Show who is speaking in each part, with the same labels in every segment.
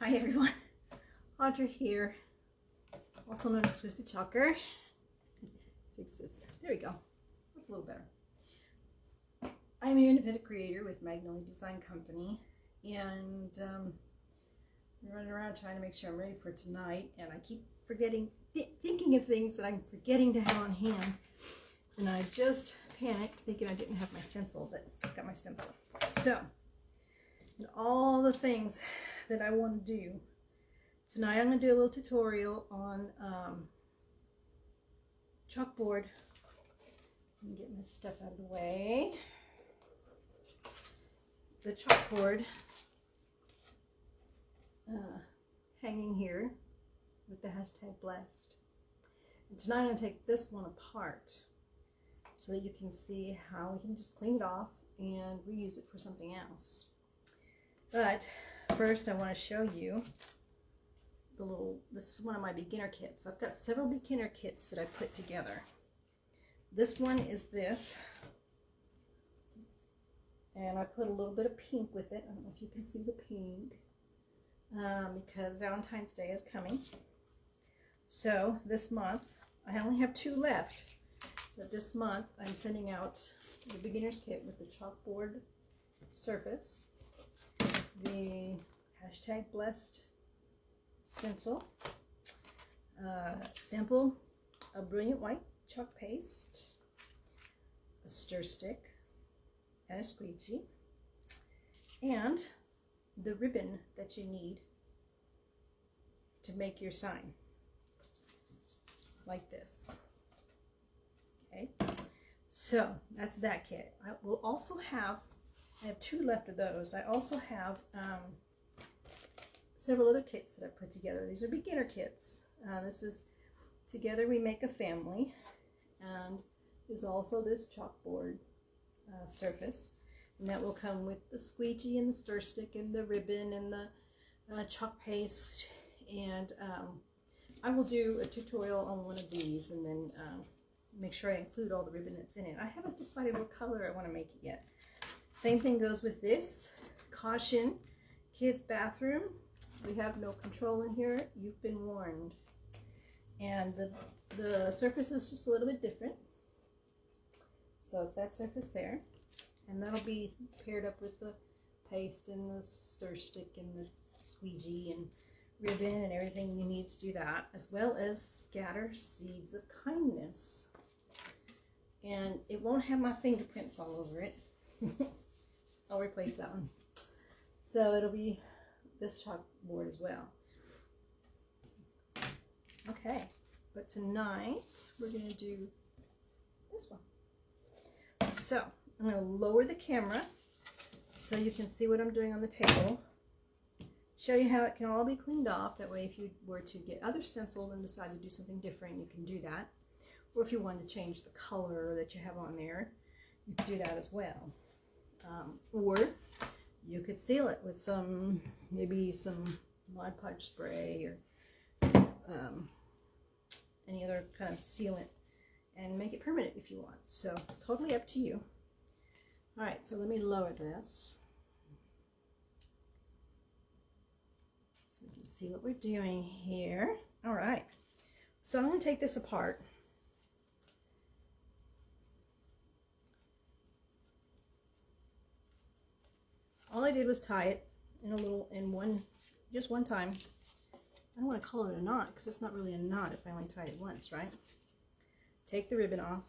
Speaker 1: Hi everyone, Audrey here, also known as Twisted Chalker. Fix this. There we go. That's a little better. I'm an independent creator with Magnolia Design Company, and I'm running around trying to make sure I'm ready for tonight, and I keep forgetting, thinking of things that I'm forgetting to have on hand, and I just panicked thinking I didn't have my stencil, but I've got my stencil. So, and all the things that I want to do tonight, I'm going to do a little tutorial on chalkboard. Let me get my stuff out of the way. The chalkboard hanging here with the hashtag blessed. And tonight I'm going to take this one apart so that you can see how we can just clean it off and reuse it for something else. But first I want to show you this is one of my beginner kits. I've got several beginner kits that I put together. This one is this, and I put a little bit of pink with it. I don't know if you can see the pink, because Valentine's Day is coming. So this month, I only have 2 left, but this month I'm sending out the beginner's kit with the chalkboard surface, the hashtag blessed stencil, sample of brilliant white chalk paste, a stir stick, and a squeegee, and the ribbon that you need to make your sign, like this. Okay, so that's that kit. I will also have, I have 2 left of those. I also have several other kits that I put together. These are beginner kits. This is Together We Make a Family, and there's also this chalkboard surface, and that will come with the squeegee and the stir stick and the ribbon and the chalk paste, and I will do a tutorial on one of these and then make sure I include all the ribbon that's in it. I haven't decided what color I want to make it yet. Same thing goes with this. Caution, kids' bathroom. We have no control in here. You've been warned. And the surface is just a little bit different. So it's that surface there. And that'll be paired up with the paste and the stir stick and the squeegee and ribbon and everything you need to do that, as well as scatter seeds of kindness. And it won't have my fingerprints all over it. I'll replace that one. So it'll be this chalkboard as well. Okay, but tonight we're going to do this one. So I'm going to lower the camera so you can see what I'm doing on the table. Show you how it can all be cleaned off. That way, if you were to get other stencils and decide to do something different, you can do that. Or if you wanted to change the color that you have on there, you can do that as well. Or you could seal it with maybe some Mod Podge spray or any other kind of sealant and make it permanent if you want. So totally up to you. All right, so let me lower this so you can see what we're doing here. All right, so I'm going to take this apart. All I did was tie it just one time. I don't want to call it a knot because it's not really a knot if I only tied it once, right? Take the ribbon off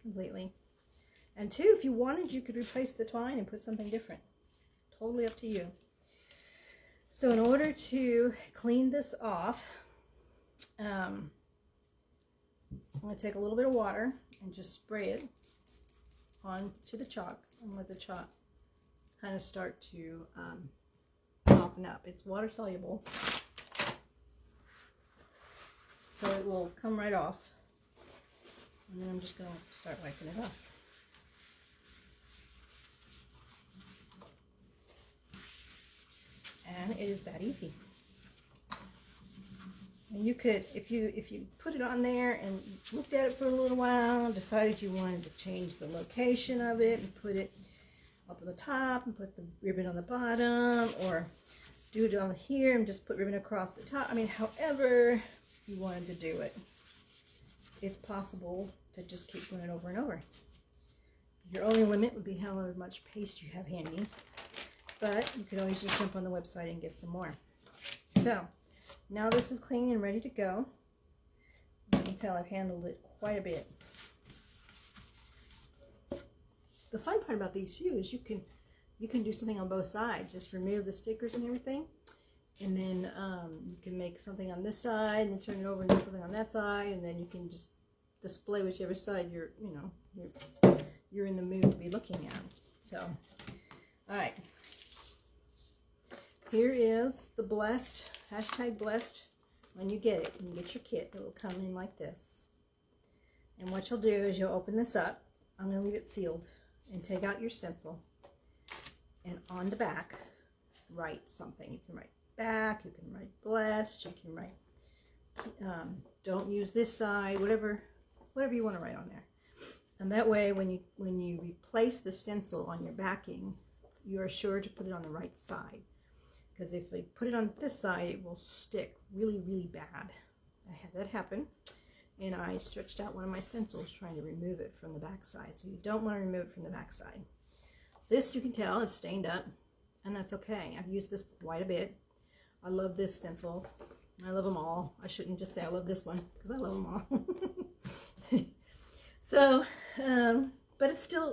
Speaker 1: completely. And 2, if you wanted, you could replace the twine and put something different. Totally up to you. So in order to clean this off, I'm going to take a little bit of water and just spray it onto the chalk and let the chalk kind of start to soften up. It's water soluble, so it will come right off. And then I'm just going to start wiping it off. And it is that easy. And you could, if you put it on there and looked at it for a little while and decided you wanted to change the location of it and put it up on the top and put the ribbon on the bottom, or do it on here and just put ribbon across the top. I mean, however you wanted to do it. It's possible to just keep doing it over and over. Your only limit would be how much paste you have handy, but you could always just jump on the website and get some more. So now this is clean and ready to go. You can tell I've handled it quite a bit. The fun part about these too is you can do something on both sides. Just remove the stickers and everything, and then you can make something on this side and then turn it over and do something on that side, and then you can just display whichever side you're in the mood to be looking at. So, all right. Here is the blessed, #blessed. When you get it, when you get your kit, it will come in like this. And what you'll do is you'll open this up. I'm going to leave it sealed and take out your stencil. And on the back, write something. You can write back, you can write blessed, you can write, don't use this side, whatever you want to write on there. And that way, when you replace the stencil on your backing, you are sure to put it on the right side. Because if we put it on this side, it will stick really, really bad. I had that happen, and I stretched out one of my stencils trying to remove it from the back side. So you don't want to remove it from the back side. This, you can tell, is stained up, and that's okay. I've used this quite a bit. I love this stencil. I love them all. I shouldn't just say I love this one, because I love them all. So, but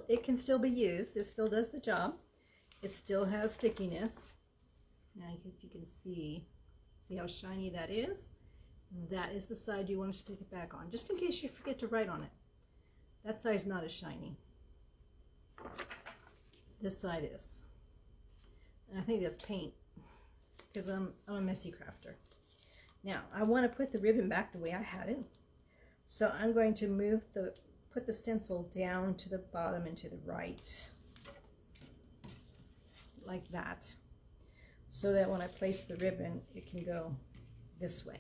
Speaker 1: it can still be used. It still does the job. It still has stickiness. Now, if you can see how shiny that is? That is the side you want to stick it back on, just in case you forget to write on it. That side's not as shiny. This side is. And I think that's paint, because I'm a messy crafter. Now, I want to put the ribbon back the way I had it. So I'm going to put the stencil down to the bottom and to the right. Like that. So that when I place the ribbon, it can go this way.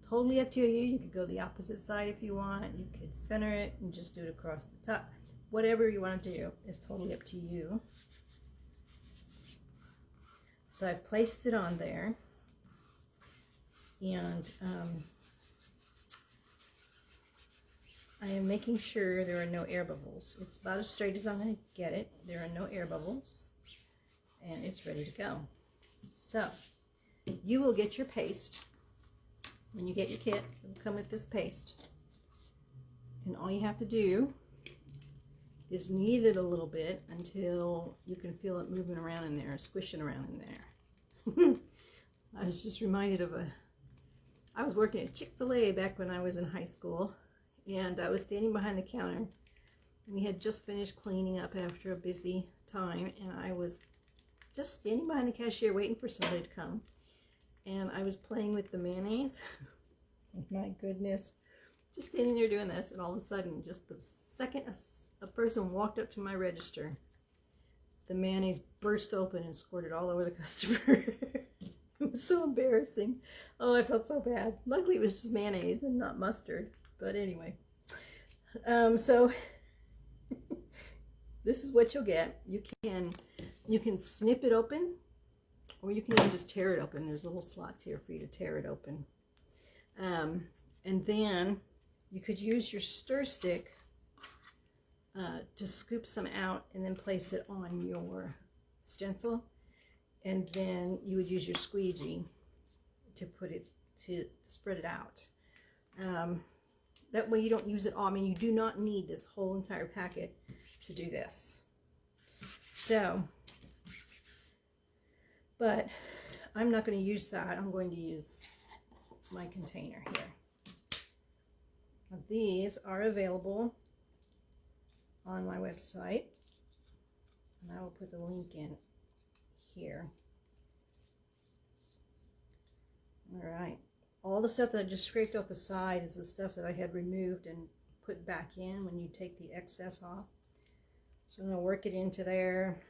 Speaker 1: Totally up to you. You could go the opposite side if you want. You could center it and just do it across the top. Whatever you want to do is totally up to you. So I've placed it on there. And I am making sure there are no air bubbles. It's about as straight as I'm going to get it. There are no air bubbles. And it's ready to go. So, you will get your paste. When you get your kit, it will come with this paste. And all you have to do is knead it a little bit until you can feel it moving around in there, squishing around in there. I was just reminded I was working at Chick-fil-A back when I was in high school, and I was standing behind the counter, and we had just finished cleaning up after a busy time, and I was just standing behind the cashier waiting for somebody to come, and I was playing with the mayonnaise. My goodness, just standing there doing this, and all of a sudden, just the second a person walked up to my register, the mayonnaise burst open and squirted all over the customer. It was so embarrassing. Oh, I felt so bad. Luckily, it was just mayonnaise and not mustard. But anyway, so this is what you'll get. You can snip it open, or you can even just tear it open. There's little slots here for you to tear it open. And then you could use your stir stick to scoop some out and then place it on your stencil. And then you would use your squeegee to spread it out. That way you don't use it all. I mean, you do not need this whole entire packet to do this. So, but I'm not going to use that. I'm going to use my container here. Now, these are available on my website, and I will put the link in here. All right. All the stuff that I just scraped off the side is the stuff that I had removed and put back in when you take the excess off. So I'm going to work it into there.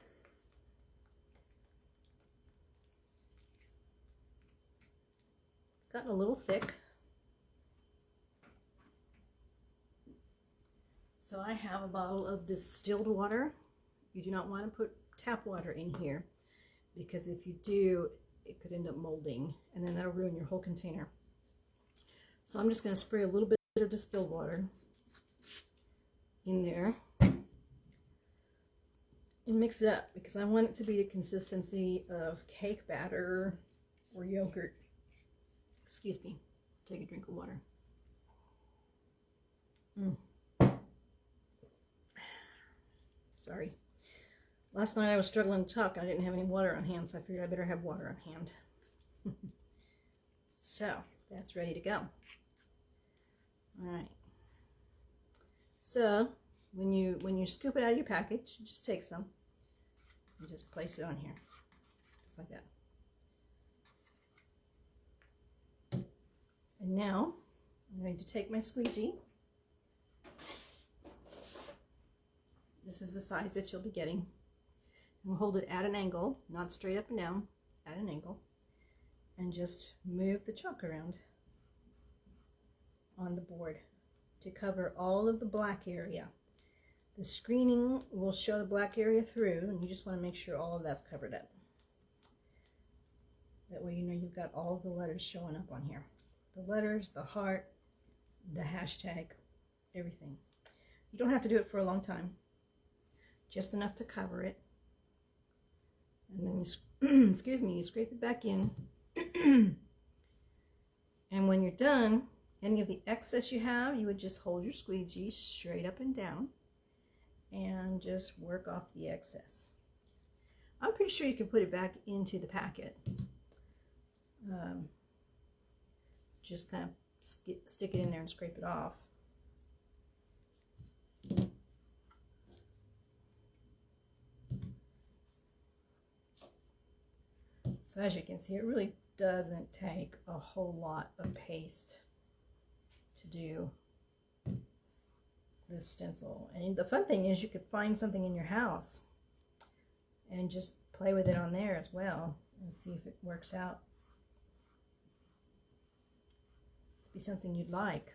Speaker 1: It's gotten a little thick. So I have a bottle of distilled water. You do not want to put tap water in here, because if you do, it could end up molding, and then that'll ruin your whole container. So I'm just going to spray a little bit of distilled water in there and mix it up, because I want it to be the consistency of cake batter or yogurt. Excuse me. Take a drink of water. Sorry. Last night I was struggling to talk. I didn't have any water on hand, so I figured I better have water on hand. So, that's ready to go. Alright. So, when you scoop it out of your package, you just take some and just place it on here. Just like that. And now, I'm going to take my squeegee. This is the size that you'll be getting. And we'll hold it at an angle, not straight up and down, at an angle. And just move the chalk around on the board to cover all of the black area. The screening will show the black area through, and you just want to make sure all of that's covered up. That way you know you've got all of the letters showing up on here. The letters, the heart, the hashtag, everything. You don't have to do it for a long time. Just enough to cover it. And then you, excuse me, you scrape it back in. And when you're done, any of the excess you have, you would just hold your squeegee straight up and down and just work off the excess. I'm pretty sure you can put it back into the packet. Just kind of stick it in there and scrape it off. So as you can see, it really doesn't take a whole lot of paste to do this stencil. And the fun thing is you could find something in your house and just play with it on there as well and see if it works out to be something you'd like.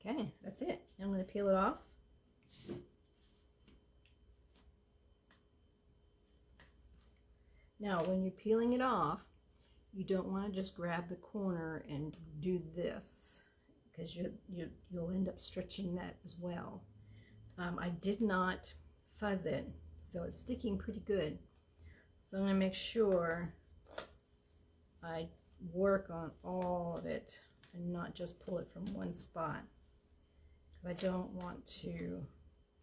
Speaker 1: Okay, that's it. I'm going to peel it off. Now, when you're peeling it off, you don't want to just grab the corner and do this, because you'll end up stretching that as well. I did not fuzz it, so it's sticking pretty good. So I'm going to make sure I work on all of it and not just pull it from one spot, because I don't want to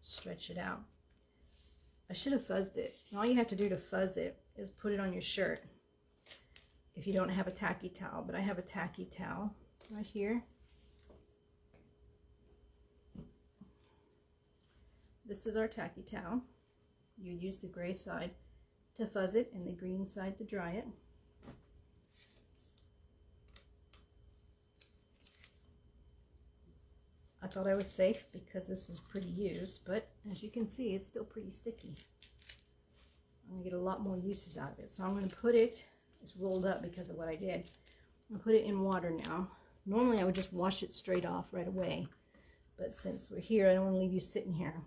Speaker 1: stretch it out. I should have fuzzed it. And all you have to do to fuzz it is put it on your shirt if you don't have a tacky towel. But I have a tacky towel right here. This is our tacky towel. You use the gray side to fuzz it and the green side to dry it. I thought I was safe because this is pretty used, but as you can see, it's still pretty sticky. I'm going to get a lot more uses out of it. So I'm going to put it, it's rolled up because of what I did. I'm going to put it in water now. Normally I would just wash it straight off right away, but since we're here, I don't want to leave you sitting here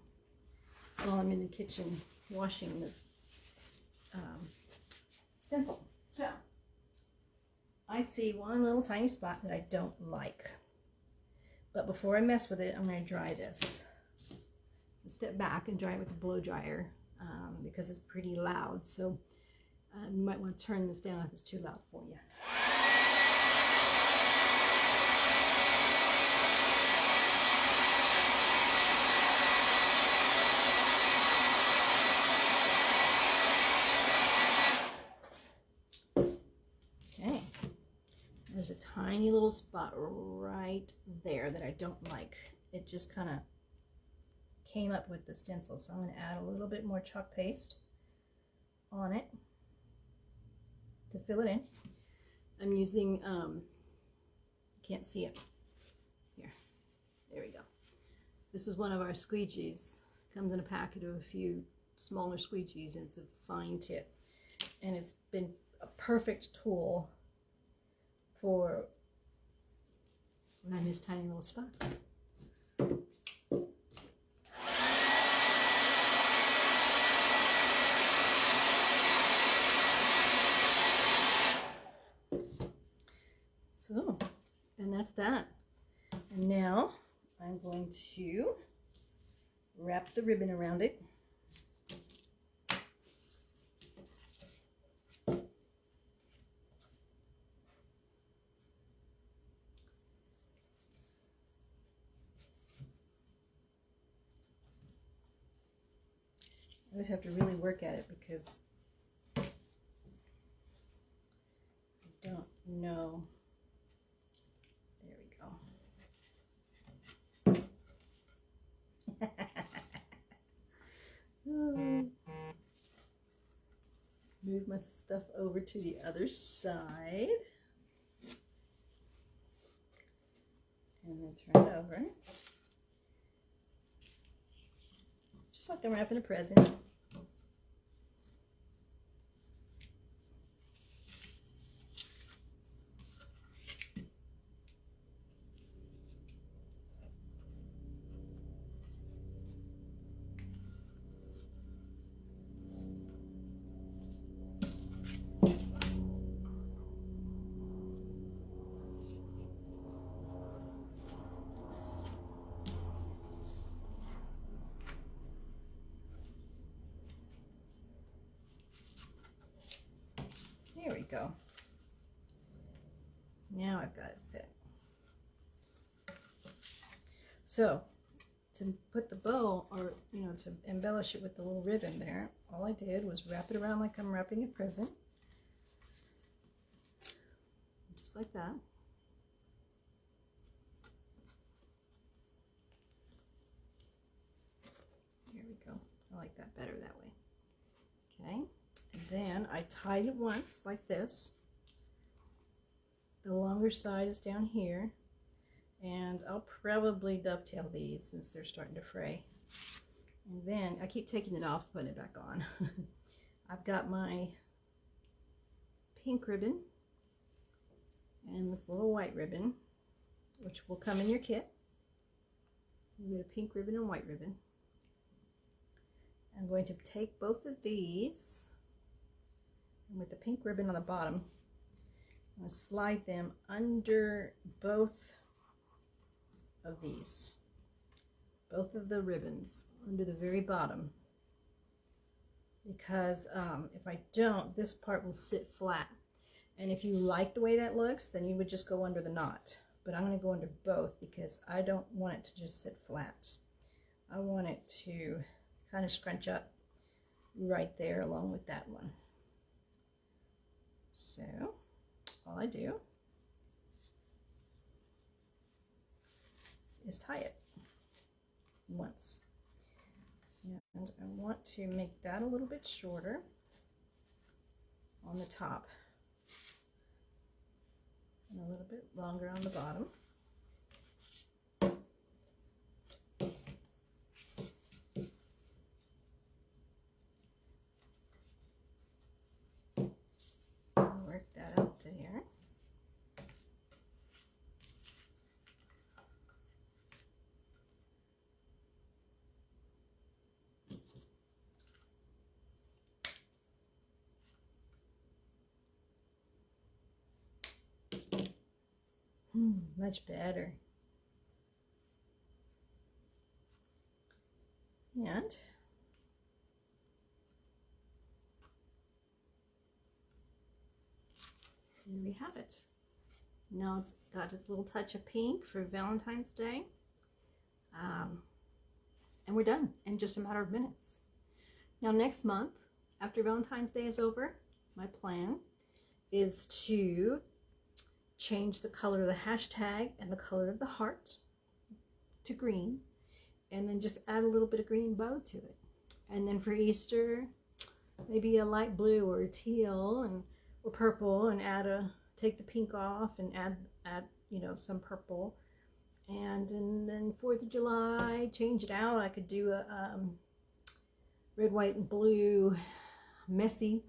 Speaker 1: while I'm in the kitchen washing the stencil. So I see one little tiny spot that I don't like. But before I mess with it, I'm going to dry this. Step back and dry it with the blow dryer because it's pretty loud. So you might want to turn this down if it's too loud for you. Okay. There's a tiny little spot right there that I don't like. It just kind of came up with the stencil, so I'm going to add a little bit more chalk paste on it to fill it in. I'm using, can't see it. Here, there we go. This is one of our squeegees. Comes in a packet of a few smaller squeegees, and it's a fine tip. And it's been a perfect tool for when I miss tiny little spots. And that's that. And now I'm going to wrap the ribbon around it. I always have to really work at it because I don't know. There we go. Move my stuff over to the other side. And then turn it over. Just like I'm wrapping a present. There we go. Now I've got it set. So to put the bow, or to embellish it with the little ribbon there, all I did was wrap it around like I'm wrapping a present. Just like that. There we go. I like that better that way. Okay. And then I tied it once like this. The longer side is down here, and I'll probably dovetail these since they're starting to fray. And then I keep taking it off, putting it back on. I've got my pink ribbon and this little white ribbon, which will come in your kit. You get a pink ribbon and white ribbon. I'm going to take both of these, and with the pink ribbon on the bottom, I'm going to slide them under both of these, both of the ribbons under the very bottom, because if I don't, this part will sit flat. And if you like the way that looks, then you would just go under the knot. But I'm going to go under both because I don't want it to just sit flat. I want it to kind of scrunch up right there along with that one. So all I do is tie it once. And I want to make that a little bit shorter on the top and a little bit longer on the bottom. Work that out there. Much better. And there we have it. Now it's got this little touch of pink for Valentine's Day. And we're done in just a matter of minutes. Now next month, after Valentine's Day is over, my plan is to change the color of the hashtag and the color of the heart to green, and then just add a little bit of green bow to it. And then for Easter, maybe a light blue or a teal or purple, and take the pink off and add some purple. And then 4th of July, change it out. I could do a red, white, and blue messy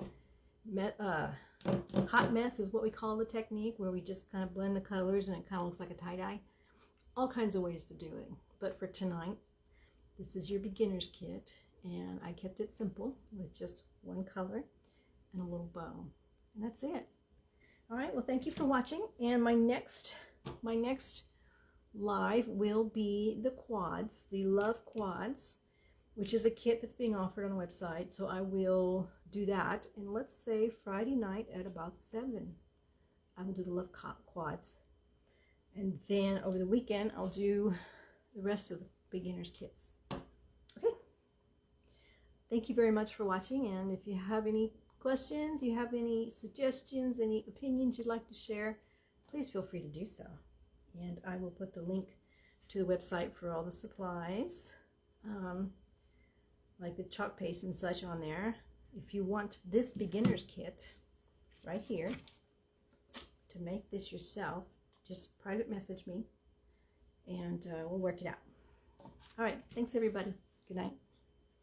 Speaker 1: hot mess is what we call the technique, where we just kind of blend the colors and it kind of looks like a tie-dye. All kinds of ways to do it. But for tonight, this is your beginner's kit, and I kept it simple with just one color and a little bow. And that's it. All right, well, thank you for watching. And my next my next live will be the quads, the Love Quads, which is a kit that's being offered on the website. So I will do that. And let's say Friday night at about 7, I will do the Love Quads. And then over the weekend, I'll do the rest of the beginner's kits. Okay. Thank you very much for watching. And if you have any questions, you have any suggestions, any opinions you'd like to share, please feel free to do so. And I will put the link to the website for all the supplies, like the chalk paste and such on there. If you want this beginner's kit right here to make this yourself, just private message me and we'll work it out. All right, thanks everybody. Good night.